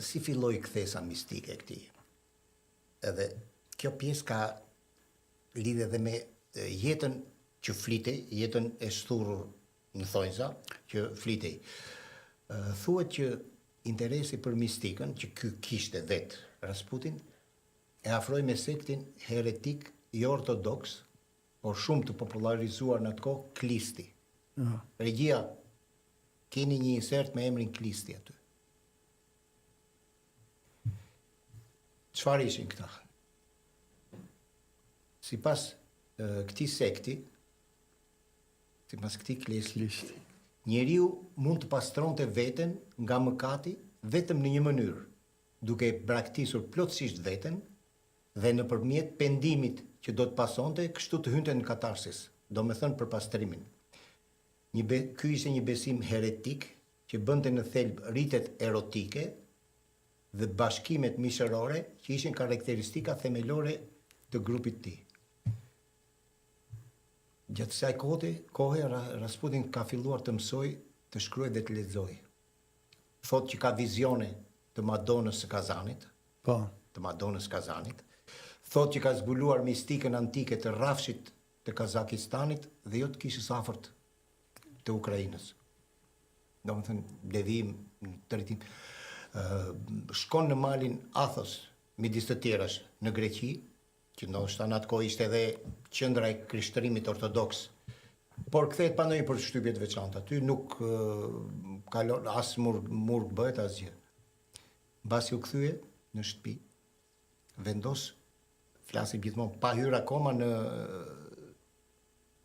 si filloi kthesa mistike e këtij. Edhe kjo pjesë ka lidhje edhe me jetën që flitej, jetën e shturur në thonjza që flitej. Thuhet që interesi për mistikën që ky kishte vet Rasputin e afroi me sektin heretik jo ortodoks, por shumë të popularizuar në atë kohë, Klisti. Regjia, keni një insert me emrin Klisti aty. Çfarë ishin këta? Sipas këtij sekti, sipas këtij Klisti, njeriu mund të pastronte veten nga mëkati vetëm në një mënyrë, duke braktisur plotësisht veten dhe nëpërmjet pendimit që do të pasonte, kështu të hynte në katarsis, do me thënë për pastrimin. Ky ishte një besim heretik që bënte në thelb rritet erotike dhe bashkimet mishërore që ishin karakteristika themelore të grupit tij. Gjatë kësaj kohe Rasputin ka filluar të mësoj, të shkruaj dhe të lexoj. Thotë që ka vizione të Madonës së Kazanit, thotë që ka zbuluar mistikën antike të rrafshit të Kazakistanit dhe jo të kishës afërt të Ukrainës. Domethënë devijim, drejtim. Shkon në malin Athos, midis të tjerash, në Greqi, që ndoshta në atë kohë ishte edhe qendra e krishtërimit ortodoks, por kthehet pa ndonjë përshtypje të veçantë. Aty nuk kalon as murg bëhet asgjë. Mbasi u kthye në shtëpi, vendos, flasim gjithmonë pa hyrë akoma në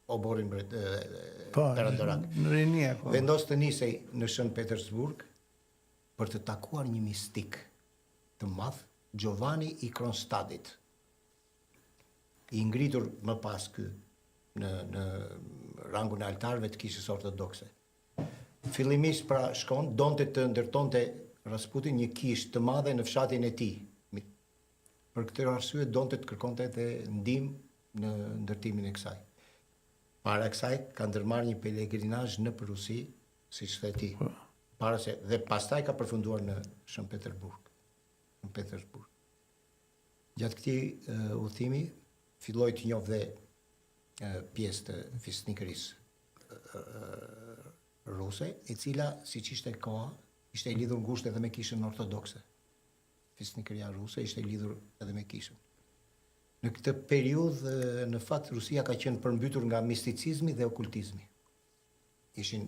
oborin perandorak. Në rinia. Vendos të nisej në Shën Petersburg për të takuar një mistik të madh, Giovanni i Kronstadtit. I ngritur më pas ky në rangun e altarëve të kishës ortodokse. Fillimisht pra shkon, donte të ndërtonte Rasputin një kishë të madhe në fshatin e tij. Për këtë arsye donte të kërkonte edhe ndihmë në ndërtimin e kësaj. Para kësaj ka ndërmarrë një pelegrinazh në Rusi, siç the ti. Dhe pastaj ka përfunduar në Shën Petersburg. Gjatë këtij udhëtimi filloi të njohë dhe pjesë të fisnikërisë ruse, e cila, siç ishte koha, ishte lidhur ngushtë edhe me kishën ortodokse. Fisnikëria ruse ishte lidhur edhe me kishën. Në këtë periudhë, në fakt, Rusia ka qenë përmbytur nga misticizmi dhe okultizmi. Ishin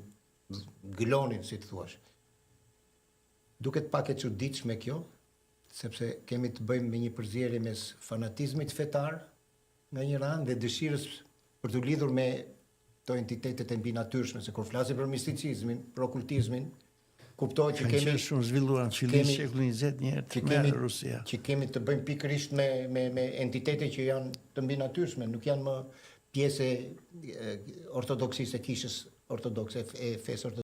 gëlonin, si të thuash. Duket pak e çuditshme kjo, sepse kemi të bëjmë me një përzierje mes fanatizmit fetar nga një anë dhe dëshirës për të lidhur me to entitetet e mbinatyrshme, se kur flasim për misticizmin, për okultizmin, kuptohet që kemi shumë zhvilluar në fillim shekullin 20 njerëz me Rusia. Që kemi të bëjmë pikërisht me entitete që janë të mbinatyrshme, nuk janë më pjesë ortodoksisë e kishës ortodokse, e fesë ortodokse.